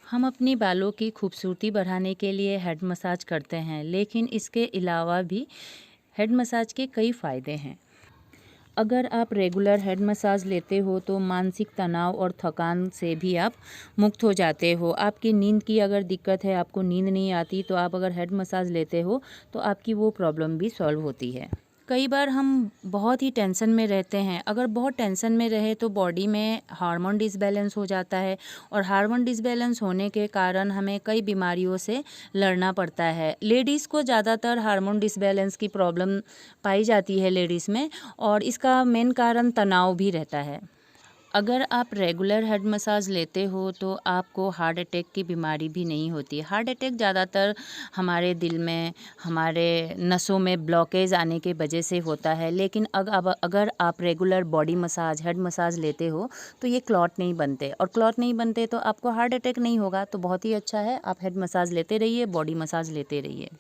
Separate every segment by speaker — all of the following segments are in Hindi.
Speaker 1: हम अपनी बालों की खूबसूरती बढ़ाने के लिए हेड मसाज करते हैं, लेकिन इसके अलावा भी हेड मसाज के कई फ़ायदे हैं। अगर आप रेगुलर हेड मसाज लेते हो तो मानसिक तनाव और थकान से भी आप मुक्त हो जाते हो। आपकी नींद की अगर दिक्कत है, आपको नींद नहीं आती, तो आप अगर हेड मसाज लेते हो तो आपकी वो प्रॉब्लम भी सॉल्व होती है। कई बार हम बहुत ही टेंशन में रहते हैं। अगर बहुत टेंशन में रहे तो बॉडी में हार्मोन डिसबैलेंस हो जाता है, और हार्मोन डिसबैलेंस होने के कारण हमें कई बीमारियों से लड़ना पड़ता है। लेडीज़ को ज़्यादातर हार्मोन डिसबैलेंस की प्रॉब्लम पाई जाती है लेडीज़ में, और इसका मेन कारण तनाव भी रहता है। अगर आप रेगुलर हेड मसाज लेते हो तो आपको हार्ट अटैक की बीमारी भी नहीं होती। हार्ट अटैक ज़्यादातर हमारे दिल में, हमारे नसों में ब्लॉकेज आने के वजह से होता है, लेकिन अगर आप regular body massage, head massage लेते हो तो ये क्लॉट नहीं बनते, और क्लॉट नहीं बनते तो आपको हार्ट अटैक नहीं होगा। तो बहुत ही अच्छा है, आप हेड मसाज लेते रहिए, बॉडी मसाज लेते रहिए।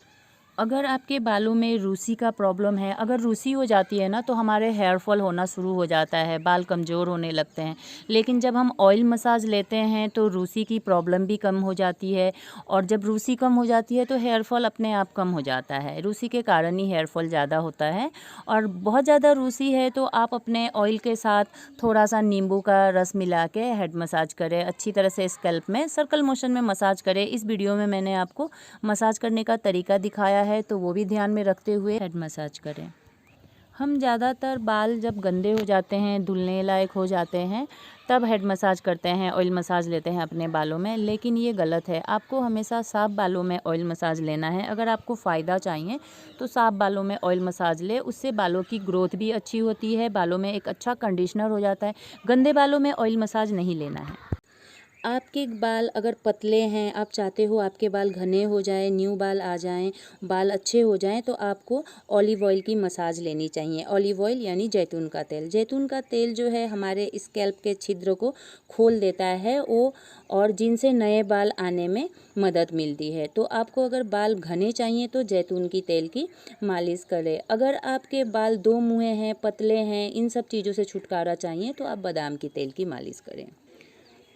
Speaker 1: अगर आपके बालों में रूसी का प्रॉब्लम है, अगर रूसी हो जाती है ना, तो हमारे हेयर फॉल होना शुरू हो जाता है, बाल कमज़ोर होने लगते हैं। लेकिन जब हम ऑयल मसाज लेते हैं तो रूसी की प्रॉब्लम भी कम हो जाती है, और जब रूसी कम हो जाती है तो हेयर फॉल अपने आप कम हो जाता है। रूसी के कारण ही हेयर फॉल ज़्यादा होता है। और बहुत ज़्यादा रूसी है तो आप अपने ऑयल के साथ थोड़ा सा नींबू का रस मिला के हेड मसाज करें, अच्छी तरह से स्कैल्प में सर्कल मोशन में मसाज करें। इस वीडियो में मैंने आपको मसाज करने का तरीका दिखाया है, तो वो भी ध्यान में रखते हुए हेड मसाज करें। हम ज़्यादातर बाल जब गंदे हो जाते हैं, धुलने लायक हो जाते हैं, तब हेड मसाज करते हैं, ऑयल मसाज लेते हैं अपने बालों में, लेकिन ये गलत है। आपको हमेशा साफ़ बालों में ऑयल मसाज लेना है। अगर आपको फ़ायदा चाहिए तो साफ़ बालों में ऑयल मसाज ले, उससे बालों की ग्रोथ भी अच्छी होती है, बालों में एक अच्छा कंडीशनर हो जाता है। गंदे बालों में ऑयल मसाज नहीं लेना है। आपके बाल अगर पतले हैं, आप चाहते हो आपके बाल घने हो जाएं, न्यू बाल आ जाएं, बाल अच्छे हो जाएं, तो आपको ऑलिव ऑयल की मसाज लेनी चाहिए। ऑलिव ऑयल यानी जैतून का तेल। जैतून का तेल जो है हमारे स्कैल्प के छिद्र को खोल देता है वो, और जिनसे नए बाल आने में मदद मिलती है। तो आपको अगर बाल घने चाहिए तो जैतून की तेल की मालिश करें। अगर आपके बाल दो मुँहे हैं, पतले हैं, इन सब चीज़ों से छुटकारा चाहिए तो आप बादाम की तेल की मालिश करें।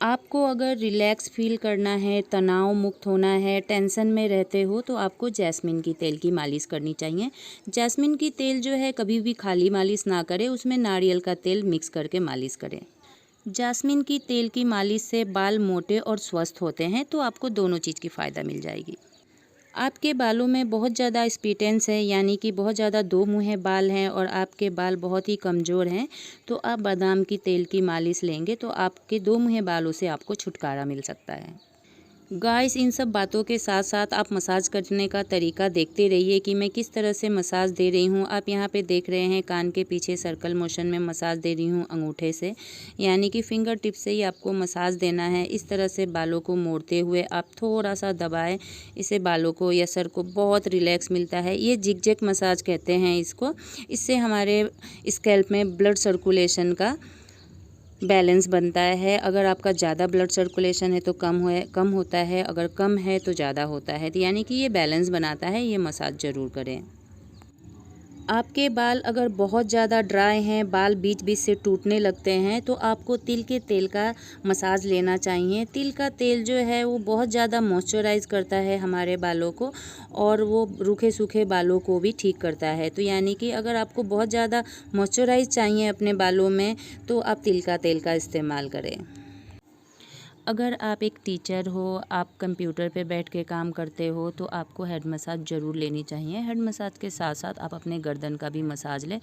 Speaker 1: आपको अगर रिलैक्स फील करना है, तनाव मुक्त होना है, टेंशन में रहते हो, तो आपको जैस्मिन की तेल की मालिश करनी चाहिए। जैस्मिन की तेल जो है कभी भी खाली मालिश ना करें, उसमें नारियल का तेल मिक्स करके मालिश करें। जैस्मिन की तेल की मालिश से बाल मोटे और स्वस्थ होते हैं, तो आपको दोनों चीज़ की फ़ायदा मिल जाएगी। आपके बालों में बहुत ज़्यादा स्पिटेंस है, यानी कि बहुत ज़्यादा दो मुँहे बाल हैं, और आपके बाल बहुत ही कमज़ोर हैं, तो आप बादाम की तेल की मालिश लेंगे तो आपके दो मुँहे बालों से आपको छुटकारा मिल सकता है। गाइस, इन सब बातों के साथ साथ आप मसाज करने का तरीका देखते रहिए कि मैं किस तरह से मसाज दे रही हूँ। आप यहाँ पे देख रहे हैं कान के पीछे सर्कल मोशन में मसाज दे रही हूँ अंगूठे से, यानी कि फिंगर टिप से ही आपको मसाज देना है। इस तरह से बालों को मोड़ते हुए आप थोड़ा सा दबाएं, इससे बालों को या सर को बहुत रिलैक्स मिलता है। ये जिग-जैग मसाज कहते हैं इसको। इससे हमारे स्कैल्प में ब्लड सर्कुलेशन का बैलेंस बनता है। अगर आपका ज़्यादा ब्लड सर्कुलेशन है तो कम होता है, अगर कम है तो ज़्यादा होता है, तो यानी कि ये बैलेंस बनाता है। ये मसाज ज़रूर करें। आपके बाल अगर बहुत ज़्यादा ड्राई हैं, बाल बीच बीच से टूटने लगते हैं, तो आपको तिल के तेल का मसाज लेना चाहिए। तिल का तेल जो है वो बहुत ज़्यादा मॉइस्चराइज़ करता है हमारे बालों को, और वो रूखे सूखे बालों को भी ठीक करता है। तो यानी कि अगर आपको बहुत ज़्यादा मॉइस्चराइज़ चाहिए अपने बालों में, तो आप तिल का तेल का इस्तेमाल करें। अगर आप एक टीचर हो, आप कंप्यूटर पे बैठ के काम करते हो, तो आपको हेड मसाज ज़रूर लेनी चाहिए। हेड मसाज के साथ साथ आप अपने गर्दन का भी मसाज लें।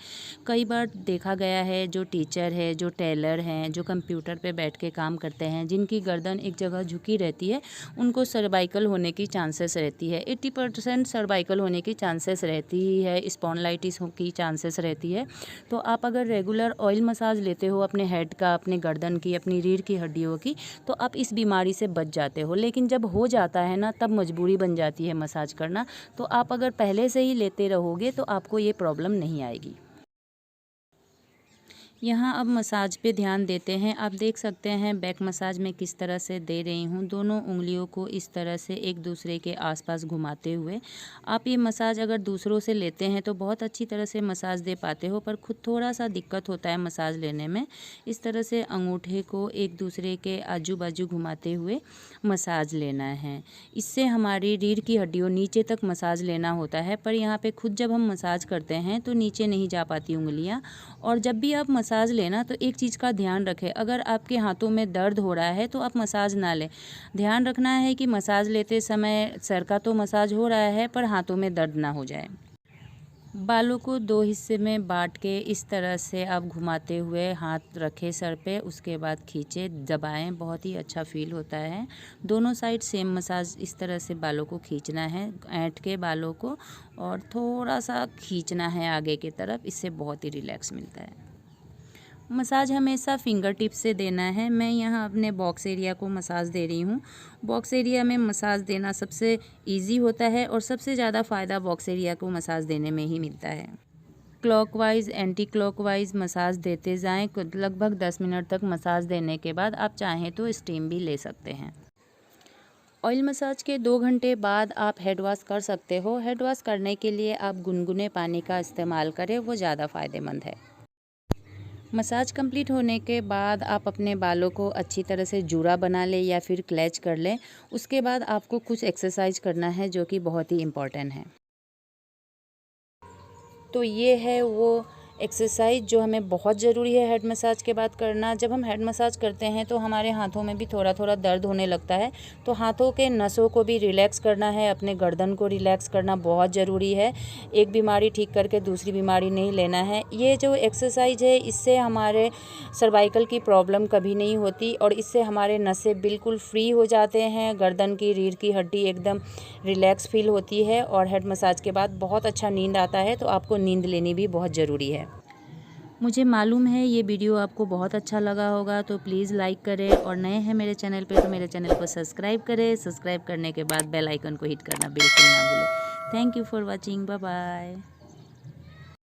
Speaker 1: कई बार देखा गया है जो टीचर है, जो टेलर हैं, जो कंप्यूटर पे बैठ के काम करते हैं, जिनकी गर्दन एक जगह झुकी रहती है, उनको सर्वाइकल होने की चांसेस रहती है। 80% सर्वाइकल होने की चांसेस रहती ही है, स्पॉन्डिलाइटिस की चांसेस रहती है। तो आप अगर रेगुलर ऑयल मसाज लेते हो अपने हेड का, अपने गर्दन की, अपनी रीढ़ की हड्डियों की, तो आप इस बीमारी से बच जाते हो। लेकिन जब हो जाता है ना, तब मजबूरी बन जाती है मसाज करना। तो आप अगर पहले से ही लेते रहोगे तो आपको ये प्रॉब्लम नहीं आएगी। यहाँ अब मसाज पे ध्यान देते हैं। आप देख सकते हैं बैक मसाज में किस तरह से दे रही हूँ। दोनों उंगलियों को इस तरह से एक दूसरे के आसपास घुमाते हुए। आप ये मसाज अगर दूसरों से लेते हैं तो बहुत अच्छी तरह से मसाज दे पाते हो, पर खुद थोड़ा सा दिक्कत होता है मसाज लेने में। इस तरह से अंगूठे को एक दूसरे के आजू बाजू घुमाते हुए मसाज लेना है। इससे हमारी रीढ़ की हड्डियों नीचे तक मसाज लेना होता है, पर यहाँ पे खुद जब हम मसाज करते हैं तो नीचे नहीं जा पाती उंगलियाँ। और जब भी आप मसाज लेना तो एक चीज़ का ध्यान रखें, अगर आपके हाथों में दर्द हो रहा है तो आप मसाज ना लें। ध्यान रखना है कि मसाज लेते समय सर का तो मसाज हो रहा है पर हाथों में दर्द ना हो जाए। बालों को 2 हिस्से में बांट के इस तरह से आप घुमाते हुए हाथ रखें सर पे, उसके बाद खींचे दबाएं, बहुत ही अच्छा फील होता है। दोनों साइड सेम मसाज इस तरह से बालों को खींचना है, ऐंठ के बालों को, और थोड़ा सा खींचना है आगे की तरफ। इससे बहुत ही रिलैक्स मिलता है। मसाज हमेशा फिंगर टिप से देना है। मैं यहाँ अपने बॉक्स एरिया को मसाज दे रही हूँ। बॉक्स एरिया में मसाज देना सबसे इजी होता है और सबसे ज़्यादा फ़ायदा बॉक्स एरिया को मसाज देने में ही मिलता है। क्लॉकवाइज एंटी क्लॉकवाइज मसाज देते जाएं। लगभग 10 मिनट तक मसाज देने के बाद आप चाहें तो स्टीम भी ले सकते हैं। ऑयल मसाज के 2 घंटे बाद आप हेड वॉश कर सकते हो। हेड वॉश करने के लिए आप गुनगुने पानी का इस्तेमाल करें, वो ज़्यादा फ़ायदेमंद है। मसाज कंप्लीट होने के बाद आप अपने बालों को अच्छी तरह से जूड़ा बना लें या फिर क्लच कर लें। उसके बाद आपको कुछ एक्सरसाइज करना है जो कि बहुत ही इम्पॉर्टेंट है। तो ये है वो एक्सरसाइज जो हमें बहुत ज़रूरी है हेड मसाज के बाद करना। जब हम हेड मसाज करते हैं तो हमारे हाथों में भी थोड़ा थोड़ा दर्द होने लगता है, तो हाथों के नसों को भी रिलैक्स करना है, अपने गर्दन को रिलैक्स करना बहुत ज़रूरी है। एक बीमारी ठीक करके दूसरी बीमारी नहीं लेना है। ये जो एक्सरसाइज है इससे हमारे सर्वाइकल की प्रॉब्लम कभी नहीं होती और इससे हमारे नसें बिल्कुल फ्री हो जाते हैं। गर्दन की रीढ़ की हड्डी एकदम रिलैक्स फील होती है और हेड मसाज के बाद बहुत अच्छा नींद आता है। तो आपको नींद लेनी भी बहुत ज़रूरी है। मुझे मालूम है ये वीडियो आपको बहुत अच्छा लगा होगा, तो प्लीज़ लाइक करें, और नए हैं मेरे चैनल पे तो मेरे चैनल को सब्सक्राइब करें। सब्सक्राइब करने के बाद बेल आइकन को हिट करना बिल्कुल ना भूलें। Thank you for watching. Bye bye.